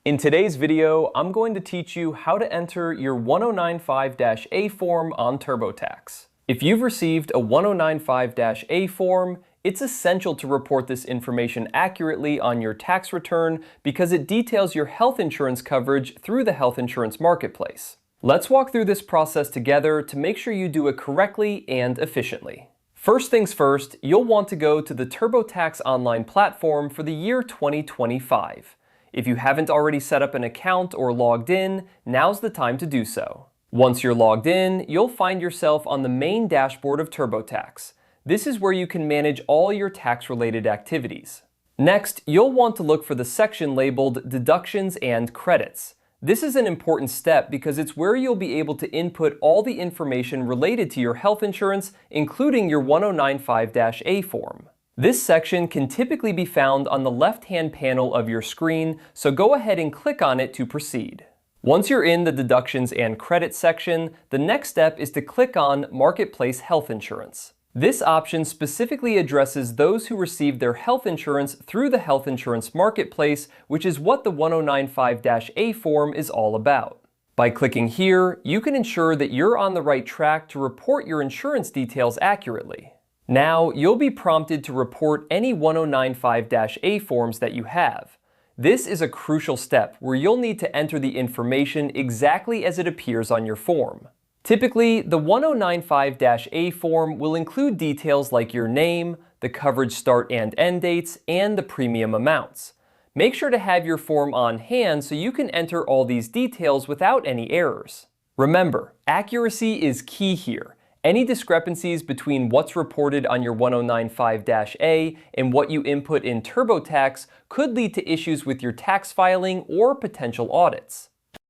In today's video, I'm going to teach you how to enter your 1095-A form on TurboTax. If you've received a 1095-A form, it's essential to report this information accurately on your tax return because it details your health insurance coverage through the health insurance marketplace. Let's walk through this process together to make sure you do it correctly and efficiently. First things first, you'll want to go to the TurboTax online platform for the year 2025. If you haven't already set up an account or logged in, now's the time to do so. Once you're logged in, you'll find yourself on the main dashboard of TurboTax. This is where you can manage all your tax-related activities. Next, you'll want to look for the section labeled Deductions and Credits. This is an important step because it's where you'll be able to input all the information related to your health insurance, including your 1095-A form. This section can typically be found on the left-hand panel of your screen, so go ahead and click on it to proceed. Once you're in the Deductions and Credits section, the next step is to click on Marketplace Health Insurance. This option specifically addresses those who receive their health insurance through the health insurance marketplace, which is what the 1095-A form is all about. By clicking here, you can ensure that you're on the right track to report your insurance details accurately. Now, you'll be prompted to report any 1095-A forms that you have. This is a crucial step where you'll need to enter the information exactly as it appears on your form. Typically, the 1095-A form will include details like your name, the coverage start and end dates, and the premium amounts. Make sure to have your form on hand so you can enter all these details without any errors. Remember, accuracy is key here. Any discrepancies between what's reported on your 1095-A and what you input in TurboTax could lead to issues with your tax filing or potential audits.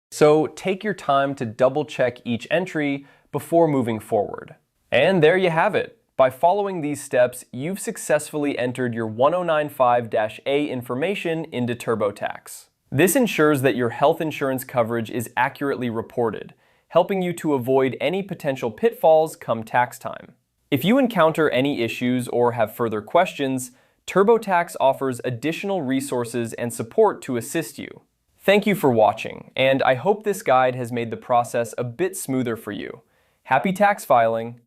So take your time to double check each entry before moving forward. And there you have it. By following these steps, you've successfully entered your 1095-A information into TurboTax. This ensures that your health insurance coverage is accurately reported, helping you to avoid any potential pitfalls come tax time. If you encounter any issues or have further questions, TurboTax offers additional resources and support to assist you. Thank you for watching, and I hope this guide has made the process a bit smoother for you. Happy tax filing!